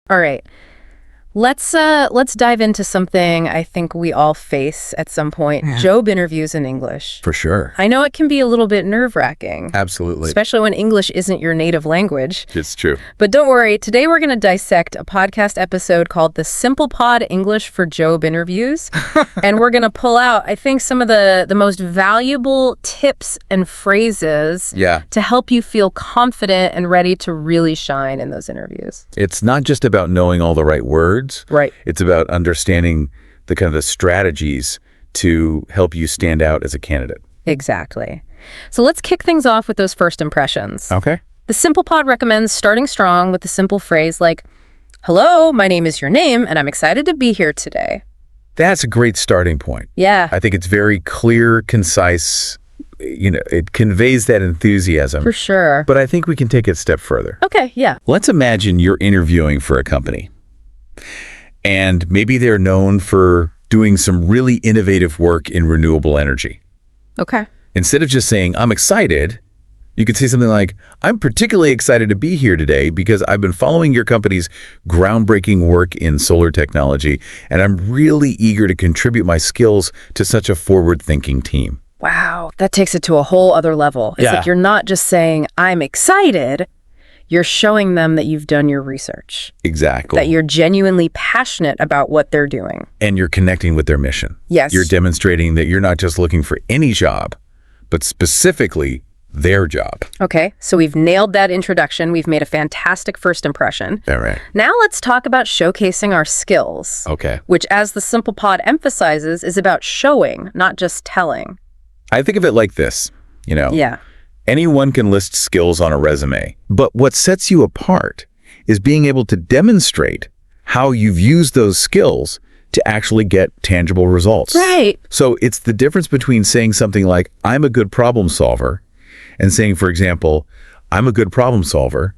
All right. Let's dive into something I think we all face at some point. Yeah. Job interviews in English. For sure. I know it can be a little bit nerve-wracking. Absolutely. Especially when English isn't your native language. It's true. But don't worry, today we're going to dissect a podcast episode called The Simple Pod English for Job Interviews. And we're going to pull out, I think, some of the most valuable tips and phrases to help you feel confident and ready to really shine in those interviews. It's not just about knowing all the right words. Right. It's about understanding the kind of the strategies to help you stand out as a candidate. Exactly. So let's kick things off with those first impressions. Okay. The Simple Pod recommends starting strong with a simple phrase like, "Hello, my name is your name, and I'm excited to be here today." That's a great starting point. Yeah. I think it's very clear, concise. It conveys that enthusiasm. For sure. But I think we can take it a step further. Okay, yeah. Let's imagine you're interviewing for a company. And maybe they're known for doing some really innovative work in renewable energy. Okay. Instead of just saying, "I'm excited," you could say something like, "I'm particularly excited to be here today because I've been following your company's groundbreaking work in solar technology, and I'm really eager to contribute my skills to such a forward-thinking team." Wow, that takes it to a whole other level. It's like you're not just saying, "I'm excited." You're showing them that you've done your research. Exactly. That you're genuinely passionate about what they're doing. And you're connecting with their mission. Yes. You're demonstrating that you're not just looking for any job, but specifically their job. Okay, so we've nailed that introduction. We've made a fantastic first impression. All right. Now let's talk about showcasing our skills. Okay. Which, as the Simple Pod emphasizes, is about showing, not just telling. I think of it like this, Yeah. Anyone can list skills on a resume, but what sets you apart is being able to demonstrate how you've used those skills to actually get tangible results. Right. So it's the difference between saying something like, "I'm a good problem solver," and saying, for example, "I'm a good problem solver,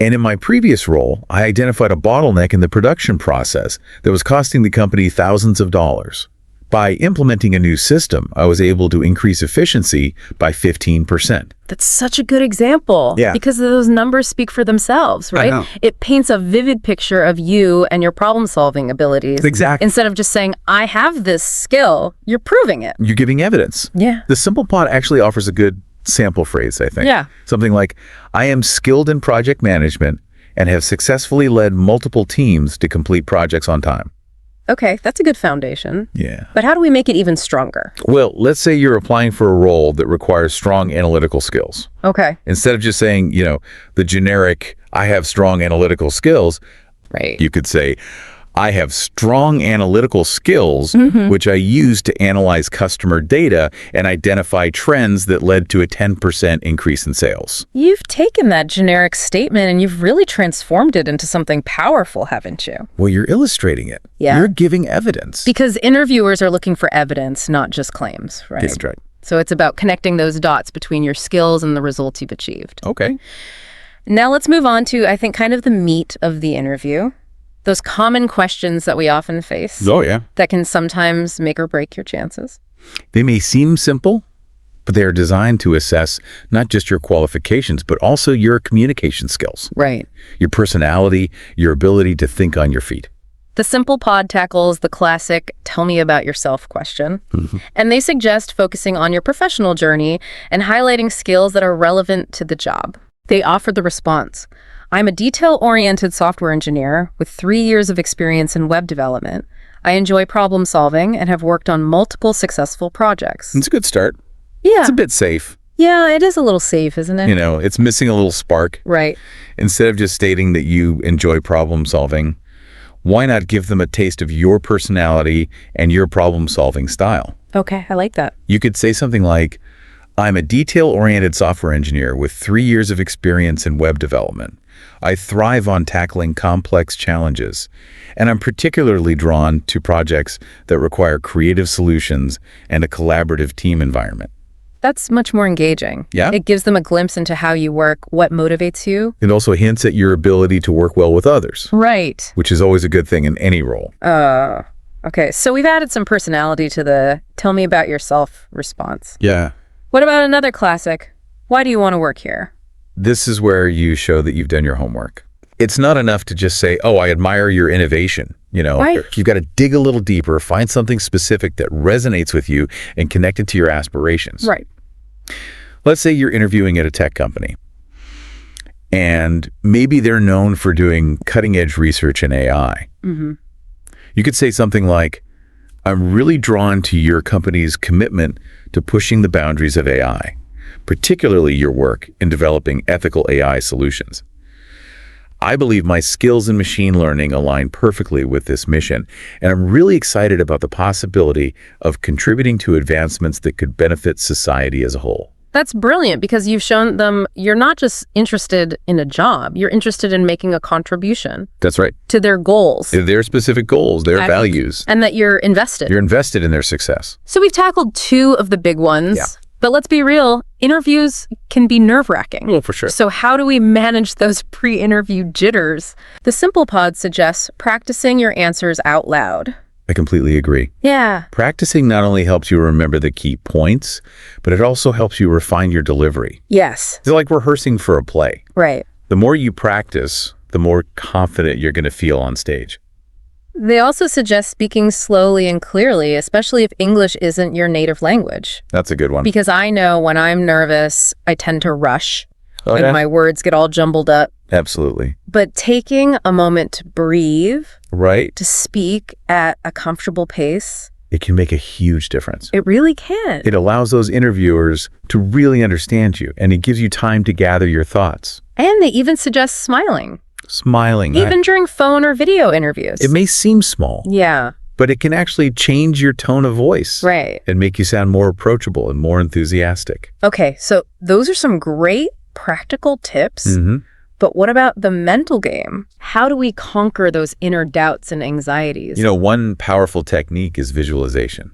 and in my previous role, I identified a bottleneck in the production process that was costing the company thousands of dollars. By implementing a new system, I was able to increase efficiency by 15%. That's such a good example. Yeah. Because those numbers speak for themselves, right? I know. It paints a vivid picture of you and your problem-solving abilities. Exactly. Instead of just saying, "I have this skill," you're proving it. You're giving evidence. Yeah. The Simple Pod actually offers a good sample phrase, I think. Yeah. Something like, "I am skilled in project management and have successfully led multiple teams to complete projects on time." Okay, that's a good foundation. Yeah. But how do we make it even stronger? Well, let's say you're applying for a role that requires strong analytical skills. Okay. Instead of just saying, the generic, "I have strong analytical skills," Right. you could say, "I have strong analytical skills, which I use to analyze customer data and identify trends that led to a 10% increase in sales." You've taken that generic statement and you've really transformed it into something powerful, haven't you? Well, you're illustrating it. Yeah. You're giving evidence. Because interviewers are looking for evidence, not just claims, right? That's right. So it's about connecting those dots between your skills and the results you've achieved. Okay. Now let's move on to, I think, kind of the meat of the interview. Those common questions that we often face Oh, yeah. that can sometimes make or break your chances. They may seem simple, but they are designed to assess not just your qualifications, but also your communication skills, Right. your personality, your ability to think on your feet. The Simple Pod tackles the classic "tell me about yourself" question, and they suggest focusing on your professional journey and highlighting skills that are relevant to the job. They offer the response: "I'm a detail-oriented software engineer with 3 years of experience in web development. I enjoy problem solving and have worked on multiple successful projects." It's a good start. Yeah. It's a bit safe. Yeah, it is a little safe, isn't it? It's missing a little spark. Right. Instead of just stating that you enjoy problem solving, why not give them a taste of your personality and your problem solving style? Okay, I like that. You could say something like, "I'm a detail-oriented software engineer with 3 years of experience in web development. I thrive on tackling complex challenges, and I'm particularly drawn to projects that require creative solutions and a collaborative team environment." That's much more engaging. Yeah. It gives them a glimpse into how you work, what motivates you. It also hints at your ability to work well with others, Right. which is always a good thing in any role. Okay, so we've added some personality to the "tell me about yourself" response. Yeah. What about another classic? Why do you want to work here? This is where you show that you've done your homework. It's not enough to just say, oh, I admire your innovation. Right. You've got to dig a little deeper, find something specific that resonates with you and connect it to your aspirations. Right. Let's say you're interviewing at a tech company, and maybe they're known for doing cutting-edge research in AI. You could say something like, I'm really drawn to your company's commitment to pushing the boundaries of AI, particularly your work in developing ethical AI solutions. I believe my skills in machine learning align perfectly with this mission, and I'm really excited about the possibility of contributing to advancements that could benefit society as a whole. That's brilliant because you've shown them you're not just interested in a job, you're interested in making a contribution. That's right. To their goals. Their specific goals, their values. And that you're invested. You're invested in their success. So we've tackled two of the big ones. Yeah. But let's be real, interviews can be nerve-wracking. Well, for sure. So how do we manage those pre-interview jitters? The Simple Pod suggests practicing your answers out loud. I completely agree. Yeah. Practicing not only helps you remember the key points, but it also helps you refine your delivery. Yes. It's like rehearsing for a play. Right. The more you practice, the more confident you're going to feel on stage. They also suggest speaking slowly and clearly, especially if English isn't your native language. That's a good one. Because I know when I'm nervous, I tend to rush Okay. and my words get all jumbled up. Absolutely. But taking a moment to breathe, Right? to speak at a comfortable pace, It can make a huge difference. it really can. It allows those interviewers to really understand you, and it gives you time to gather your thoughts. And they even suggest smiling, Smiling. even during phone or video interviews. It may seem small, Yeah, but it can actually change your tone of voice. right. And make you sound more approachable and more enthusiastic. Okay, so those are some great practical tips. But what about the mental game? How do we conquer those inner doubts and anxieties? One powerful technique is visualization.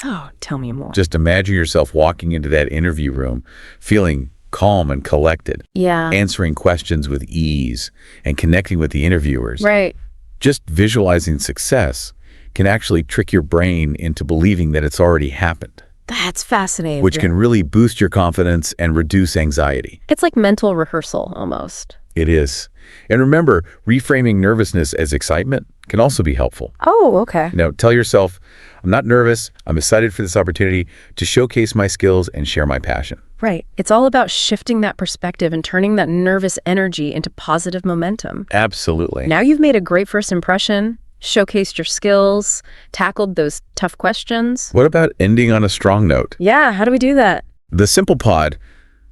Oh, tell me more. Just imagine yourself walking into that interview room, feeling calm and collected, Yeah. answering questions with ease, and connecting with the interviewers. Right. Just visualizing success can actually trick your brain into believing that it's already happened, That's fascinating. which can really boost your confidence and reduce anxiety. It's like mental rehearsal almost. It is. And remember, reframing nervousness as excitement can also be helpful. Oh, okay. Tell yourself, I'm not nervous. I'm excited for this opportunity to showcase my skills and share my passion. Right. It's all about shifting that perspective and turning that nervous energy into positive momentum. Absolutely. Now you've made a great first impression, showcased your skills, tackled those tough questions. What about ending on a strong note? Yeah, how do we do that? The Simple Pod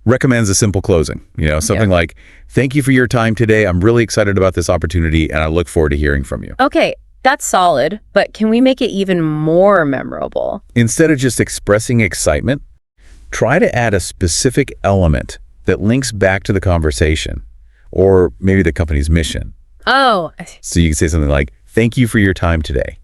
recommends a simple closing. Something like, thank you for your time today. I'm really excited about this opportunity, and I look forward to hearing from you. Okay, that's solid, but can we make it even more memorable? Instead of just expressing excitement, try to add a specific element that links back to the conversation or maybe the company's mission. Oh, So you can say something like, thank you for your time today.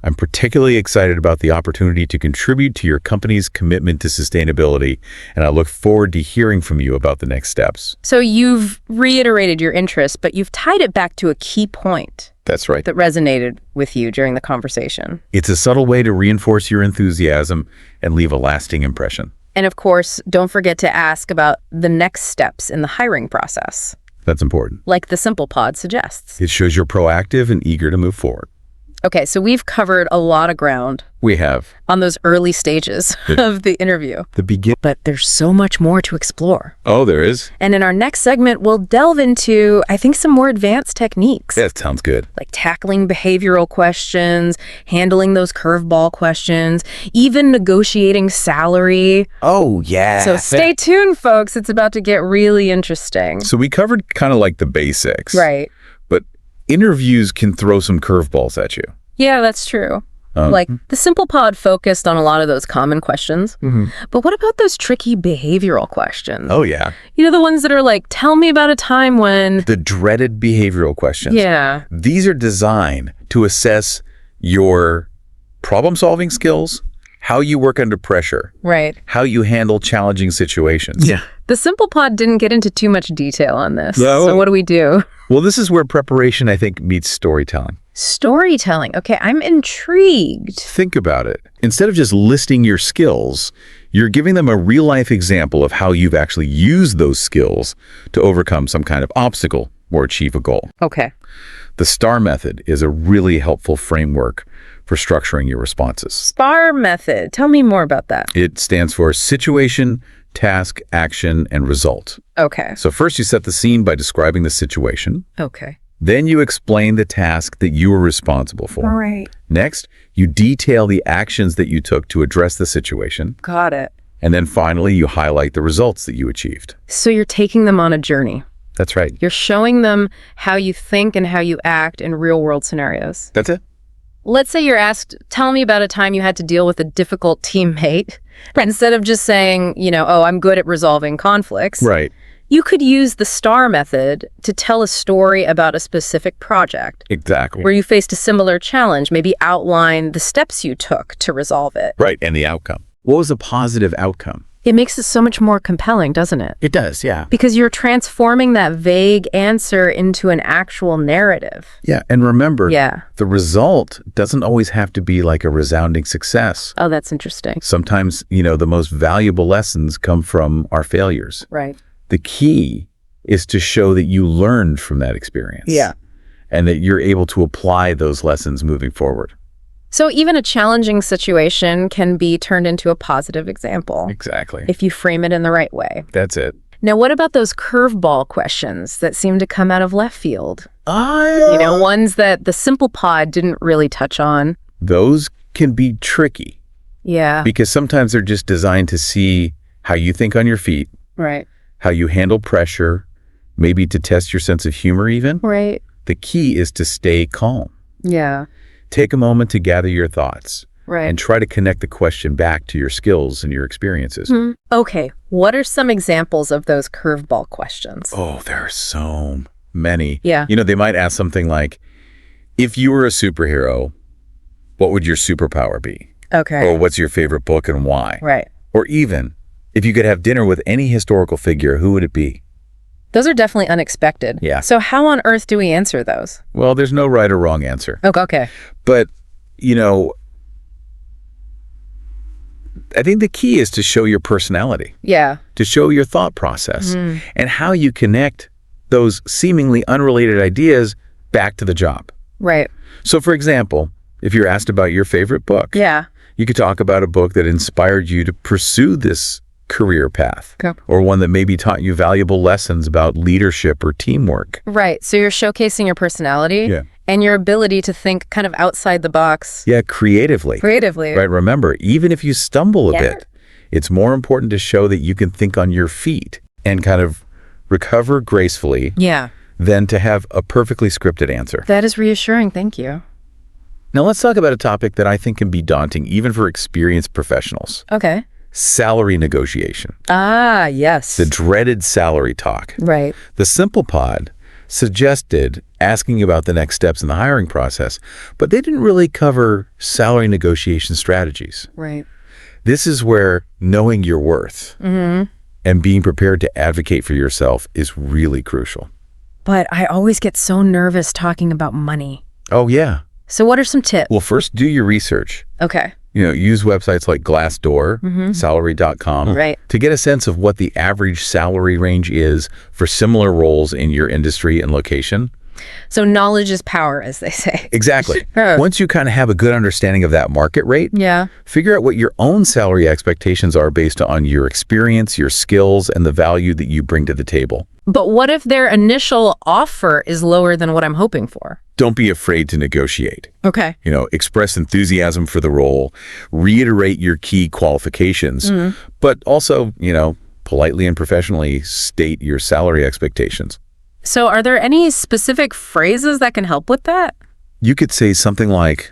I'm particularly excited about the opportunity to contribute to your company's commitment to sustainability, and I look forward to hearing from you about the next steps. so you've reiterated your interest, but you've tied it back to a key point That's right. that resonated with you during the conversation. It's a subtle way to reinforce your enthusiasm and leave a lasting impression. And of course, don't forget to ask about the next steps in the hiring process, That's important. like the Simple Pod suggests. It shows you're proactive and eager to move forward. Okay, so we've covered a lot of ground We have on those early stages of the interview. the begin. But there's so much more to explore. Oh, there is? And in our next segment, we'll delve into, I think, some more advanced techniques. That sounds good. Like tackling behavioral questions, handling those curveball questions, even negotiating salary. Oh, yeah. So stay tuned, folks. It's about to get really interesting. So we covered kind of like the basics. Right. But interviews can throw some curveballs at you. Yeah, that's true. Like, the Simple Pod focused on a lot of those common questions. But what about those tricky behavioral questions? Oh, yeah. The ones that are like, tell me about a time when... The dreaded behavioral questions. Yeah. These are designed to assess your problem-solving skills, how you work under pressure, Right. how you handle challenging situations. Yeah. The Simple Pod didn't get into too much detail on this. No. So what do we do? Well, this is where preparation, I think, meets storytelling. Storytelling. Okay, I'm intrigued. Think about it. Instead of just listing your skills, you're giving them a real-life example of how you've actually used those skills to overcome some kind of obstacle or achieve a goal. Okay. The STAR method is a really helpful framework for structuring your responses. STAR method. Tell me more about that. It stands for situation, task, action, and result. Okay. So first you set the scene by describing the situation. Okay. Then you explain the task that you were responsible for. All right. Next, you detail the actions that you took to address the situation. Got it. And then finally, you highlight the results that you achieved. So you're taking them on a journey. That's right. You're showing them how you think and how you act in real-world scenarios. That's it. Let's say you're asked, tell me about a time you had to deal with a difficult teammate. Instead of just saying, oh, I'm good at resolving conflicts. Right. You could use the STAR method to tell a story about a specific project. Exactly. Where you faced a similar challenge, maybe outline the steps you took to resolve it. Right, and the outcome. What was the positive outcome? It makes it so much more compelling, doesn't it? It does, yeah. Because you're transforming that vague answer into an actual narrative. Yeah, and remember, Yeah. the result doesn't always have to be like a resounding success. Oh, that's interesting. Sometimes, the most valuable lessons come from our failures. Right. The key is to show that you learned from that experience. Yeah. And that you're able to apply those lessons moving forward. So even a challenging situation can be turned into a positive example. Exactly. If you frame it in the right way. That's it. Now, what about those curveball questions that seem to come out of left field? Ones that the simple pod didn't really touch on. Those can be tricky. Yeah. Because sometimes they're just designed to see how you think on your feet, Right. how you handle pressure, maybe to test your sense of humor even. Right. The key is to stay calm. Yeah. Take a moment to gather your thoughts. Right. And try to connect the question back to your skills and your experiences. Okay. What are some examples of those curveball questions? Oh, there are so many. Yeah. They might ask something like, if you were a superhero, what would your superpower be? Okay. Or what's your favorite book and why? Right. Or even, if you could have dinner with any historical figure, who would it be? Those are definitely unexpected. Yeah. So how on earth do we answer those? Well, there's no right or wrong answer. Okay. But, I think the key is to show your personality, Yeah. to show your thought process, and how you connect those seemingly unrelated ideas back to the job. Right. So, for example, if you're asked about your favorite book, Yeah. you could talk about a book that inspired you to pursue this career path, Okay. or one that maybe taught you valuable lessons about leadership or teamwork. Right. So you're showcasing your personality Yeah. and your ability to think kind of outside the box. Yeah, creatively. Creatively. Right. Remember, even if you stumble a Yeah. bit, it's more important to show that you can think on your feet and kind of recover gracefully Yeah. than to have a perfectly scripted answer. That is reassuring. Thank you. Now, let's talk about a topic that I think can be daunting even for experienced professionals. Okay. Salary negotiation. Ah, yes. The dreaded salary talk. Right. The Simple Pod suggested asking about the next steps in the hiring process, but they didn't really cover salary negotiation strategies. Right. This is where knowing your worth and being prepared to advocate for yourself is really crucial. But I always get so nervous talking about money. Oh, yeah. So what are some tips? Well, first, do your research. Okay. Use websites like Glassdoor, salary.com, Right. to get a sense of what the average salary range is for similar roles in your industry and location. So knowledge is power, as they say. Exactly. Sure. Once you kind of have a good understanding of that market rate, Yeah. figure out what your own salary expectations are based on your experience, your skills, and the value that you bring to the table. But what if their initial offer is lower than what I'm hoping for? Don't be afraid to negotiate. Okay. Express enthusiasm for the role, reiterate your key qualifications, but also, politely and professionally state your salary expectations. So are there any specific phrases that can help with that? You could say something like,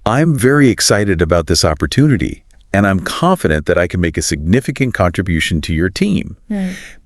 I'm very excited about this opportunity, and I'm confident that I can make a significant contribution to your team.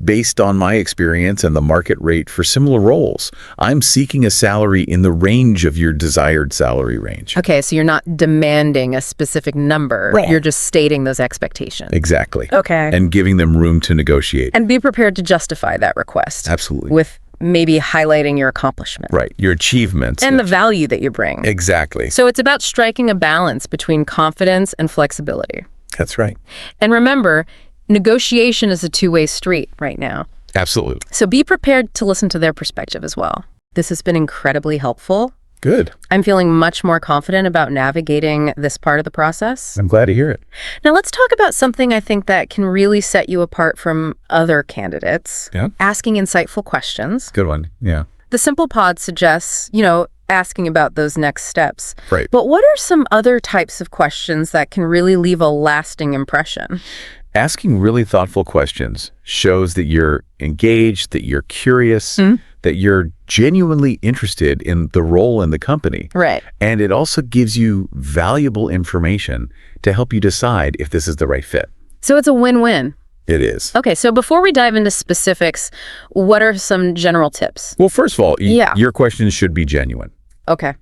Based on my experience and the market rate for similar roles, I'm seeking a salary in the range of your desired salary range. Okay, so you're not demanding a specific number. Right. You're just stating those expectations. Exactly. Okay. And giving them room to negotiate. And be prepared to justify that request. Absolutely. With maybe highlighting your accomplishment. Right. Your achievements. And the value that you bring. Exactly. So it's about striking a balance between confidence and flexibility. That's right. And remember, negotiation is a two-way street right now. Absolutely. So be prepared to listen to their perspective as well. This has been incredibly helpful. Good. I'm feeling much more confident about navigating this part of the process. I'm glad to hear it. Now let's talk about something I think that can really set you apart from other candidates. Yeah. Asking insightful questions. Good one. Yeah. The Simple Pod suggests, asking about those next steps. Right. But what are some other types of questions that can really leave a lasting impression? Asking really thoughtful questions shows that you're engaged, that you're curious, that you're genuinely interested in the role in the company. Right. And it also gives you valuable information to help you decide if this is the right fit. So it's a win-win. It is. Okay, so before we dive into specifics, what are some general tips? Well, first of all, Yeah. your questions should be genuine. Okay.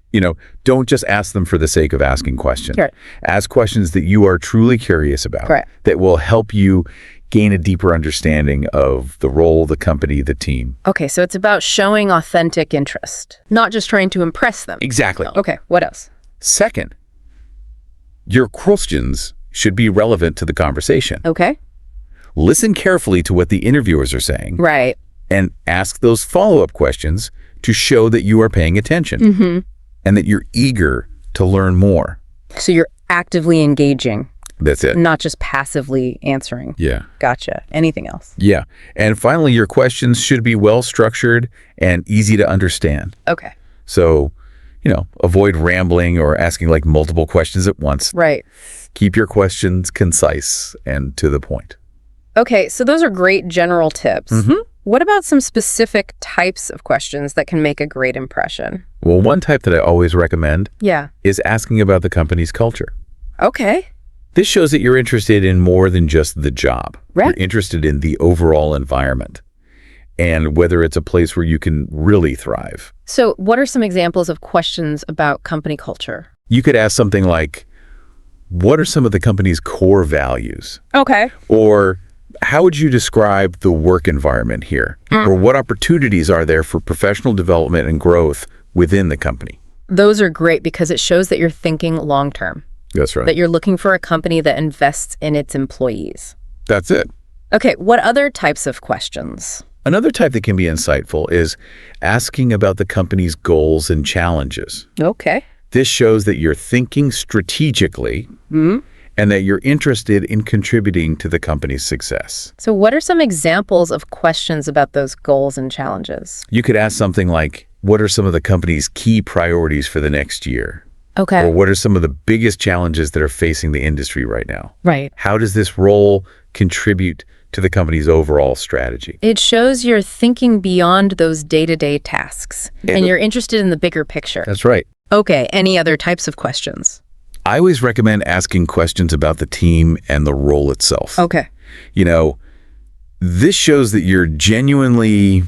Don't just ask them for the sake of asking questions. Right. Ask questions that you are truly curious about. Correct. That will help you gain a deeper understanding of the role, the company, the team. Okay, so it's about showing authentic interest, not just trying to impress them. Exactly. Okay, what else? Second, your questions should be relevant to the conversation. Okay. Listen carefully to what the interviewers are saying Right. and ask those follow-up questions to show that you are paying attention and that you're eager to learn more. So you're actively engaging, That's it. not just passively answering. Yeah. Gotcha. Anything else? Yeah. And finally, your questions should be well-structured and easy to understand. Okay. So, avoid rambling or asking like multiple questions at once. Right. Keep your questions concise and to the point. Okay, so those are great general tips. What about some specific types of questions that can make a great impression? Well, one type that I always recommend Yeah. is asking about the company's culture. Okay. This shows that you're interested in more than just the job. Right. You're interested in the overall environment and whether it's a place where you can really thrive. So what are some examples of questions about company culture? You could ask something like, what are some of the company's core values? Okay. Or how would you describe the work environment here? Or what opportunities are there for professional development and growth within the company? Those are great because it shows that you're thinking long-term, That's right. that you're looking for a company that invests in its employees. That's it. Okay, what other types of questions? Another type that can be insightful is asking about the company's goals and challenges. Okay. This shows that you're thinking strategically and that you're interested in contributing to the company's success. So what are some examples of questions about those goals and challenges? You could ask something like, what are some of the company's key priorities for the next year? Okay. Or what are some of the biggest challenges that are facing the industry right now? Right. How does this role contribute to the company's overall strategy? It shows you're thinking beyond those day-to-day tasks and you're interested in the bigger picture. That's right. Okay, any other types of questions? I always recommend asking questions about the team and the role itself. Okay. This shows that you're genuinely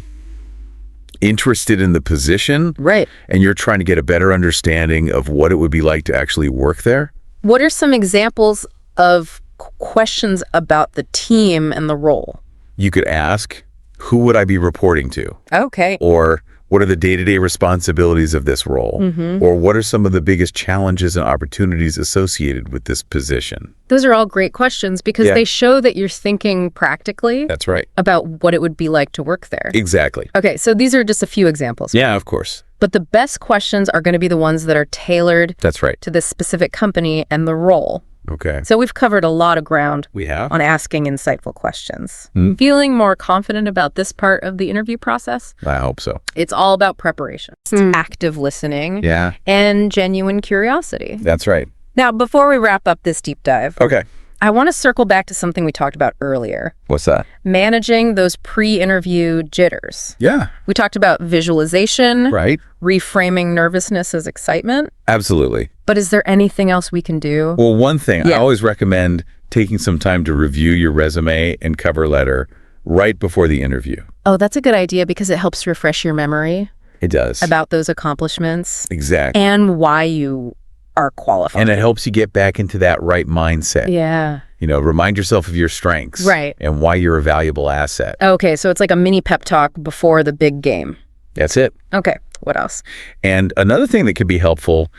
interested in the position. Right. And you're trying to get a better understanding of what it would be like to actually work there. What are some examples of questions about the team and the role? You could ask, who would I be reporting to? Okay. Or what are the day-to-day responsibilities of this role? Or what are some of the biggest challenges and opportunities associated with this position? Those are all great questions because Yeah. they show that you're thinking practically That's right. about what it would be like to work there. Exactly. Okay, so these are just a few examples. Yeah, of course. But the best questions are going to be the ones that are tailored That's right. to this specific company and the role. Okay. So we've covered a lot of ground We have. on asking insightful questions. Feeling more confident about this part of the interview process? I hope so. It's all about preparation, active listening, Yeah, and genuine curiosity. that's right. Now, before we wrap up this deep dive, Okay. I want to circle back to something we talked about earlier, What's that? managing those pre-interview jitters. Yeah. We talked about visualization, Right. reframing nervousness as excitement, Absolutely. but is there anything else we can do? Well, one thing, I Yeah. always recommend taking some time to review your resume and cover letter right before the interview. Oh, that's a good idea because it helps refresh your memory It does. about those accomplishments Exactly. and why you are qualified. And it helps you get back into that right mindset. Yeah. Remind yourself of your strengths. Right. And why you're a valuable asset. Okay, so it's like a mini pep talk before the big game. That's it. Okay, what else? And another thing that could be helpful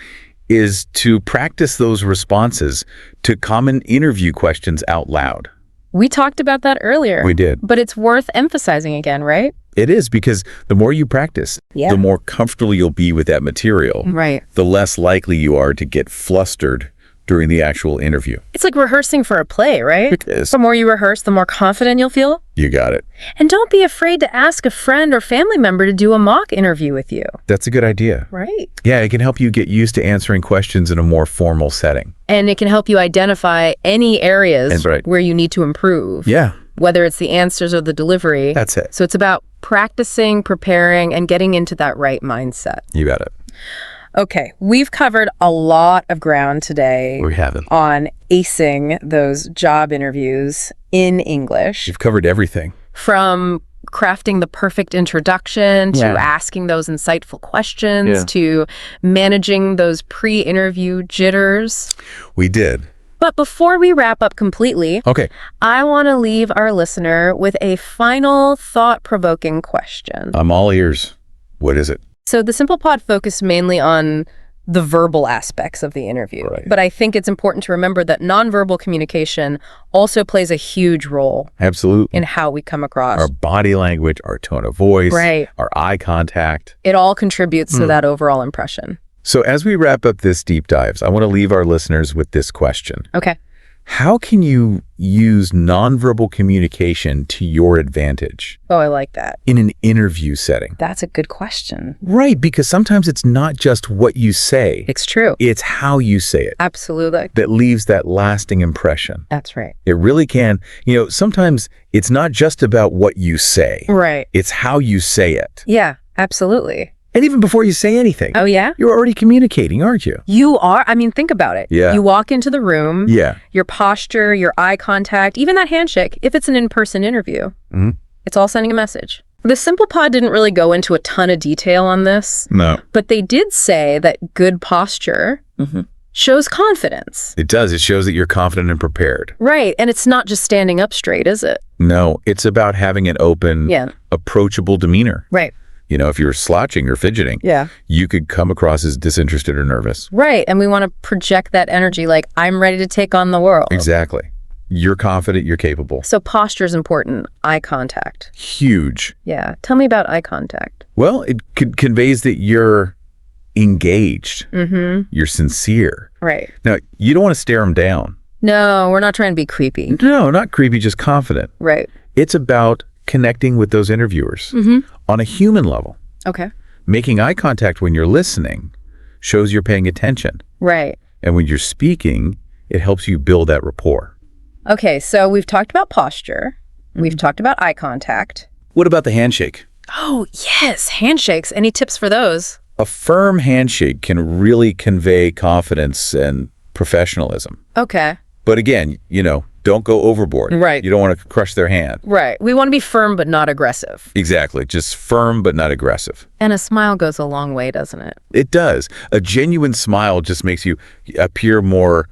is to practice those responses to common interview questions out loud. We talked about that earlier. We did. But it's worth emphasizing again, right? It is, because the more you practice, the more comfortable you'll be with that material. Right. The less likely you are to get flustered during the actual interview. It's like rehearsing for a play, right? It is. The more you rehearse, the more confident you'll feel. You got it. And don't be afraid to ask a friend or family member to do a mock interview with you. That's a good idea. Right. Yeah, it can help you get used to answering questions in a more formal setting. And it can help you identify any areas where you need to improve. Yeah. Whether it's the answers or the delivery. That's it. So it's about practicing, preparing, and getting into that right mindset. You got it. Okay, we've covered a lot of ground today. We haven't. On acing those job interviews in English. You've covered everything. From crafting the perfect introduction to asking those insightful questions to managing those pre-interview jitters. We did. But before we wrap up completely, I want to leave our listener with a final thought-provoking question. I'm all ears. What is it? So the Simple Pod focused mainly on the verbal aspects of the interview. Right. But I think it's important to remember that nonverbal communication also plays a huge role. Absolutely. In how we come across. Our body language, our tone of voice, our eye contact. It all contributes to that overall impression. So as we wrap up this deep dives, I want to leave our listeners with this question. Okay. How can you use nonverbal communication to your advantage? Oh, I like that. In an interview setting. That's a good question. Right, because sometimes it's not just what you say. It's true. It's how you say it. Absolutely. That leaves that lasting impression. That's right. It really can. You know, sometimes it's not just about what you say. Right. It's how you say it. Yeah, absolutely. And even before you say anything. Oh, yeah? You're already communicating, aren't you? You are. I mean, think about it. Yeah. You walk into the room. Yeah. Your posture, your eye contact, even that handshake, if it's an in-person interview, it's all sending a message. The Simple Pod didn't really go into a ton of detail on this. No. But they did say that good posture shows confidence. It does. It shows that you're confident and prepared. Right. And it's not just standing up straight, is it? No. It's about having an open, approachable demeanor. Right. You know, if you're slouching or fidgeting, you could come across as disinterested or nervous. Right. And we want to project that energy like, I'm ready to take on the world. Exactly. You're confident, you're capable. So posture is important. Eye contact. Huge. Yeah. Tell me about eye contact. Well, it conveys that you're engaged. You're sincere. Right. Now, you don't want to stare them down. No, we're not trying to be creepy. No, not creepy, just confident. Right. It's about connecting with those interviewers on a human level. Okay. Making eye contact when you're listening shows you're paying attention. Right. And when you're speaking, it helps you build that rapport. Okay, so we've talked about posture. We've talked about eye contact. What about the handshake? Oh, yes, handshakes. Any tips for those? A firm handshake can really convey confidence and professionalism. Okay. But again, you know, don't go overboard. Right. You don't want to crush their hand. Right. We want to be firm but not aggressive. Exactly. Just firm but not aggressive. And a smile goes a long way, doesn't it? It does. A genuine smile just makes you appear more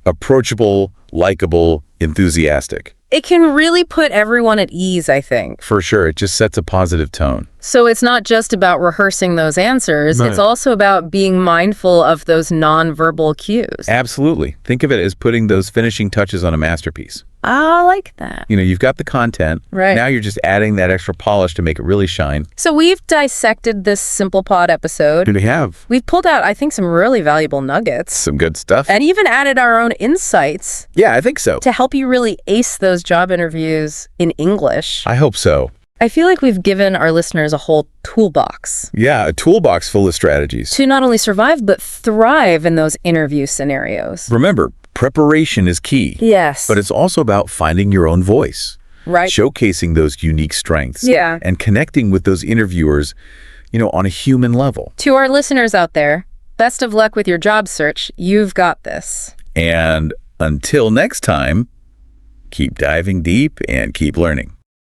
approachable, likable, enthusiastic. It can really put everyone at ease, I think. For sure. It just sets a positive tone. So it's not just about rehearsing those answers. It's also about being mindful of those nonverbal cues. Absolutely. Think of it as putting those finishing touches on a masterpiece. I like that. You know, you've got the content. Right. Now you're just adding that extra polish to make it really shine. So we've dissected this Simple Pod episode. We have. We've pulled out, I think, some really valuable nuggets. Some good stuff. And even added our own insights. Yeah, I think so. To help you really ace those job interviews in English. I hope so. I feel like we've given our listeners a whole toolbox. Yeah, a toolbox full of strategies. To not only survive, but thrive in those interview scenarios. Remember, preparation is key. Yes. But it's also about finding your own voice. Right. Showcasing those unique strengths. Yeah. And connecting with those interviewers, you know, on a human level. To our listeners out there, best of luck with your job search. You've got this. And until next time, keep diving deep and keep learning.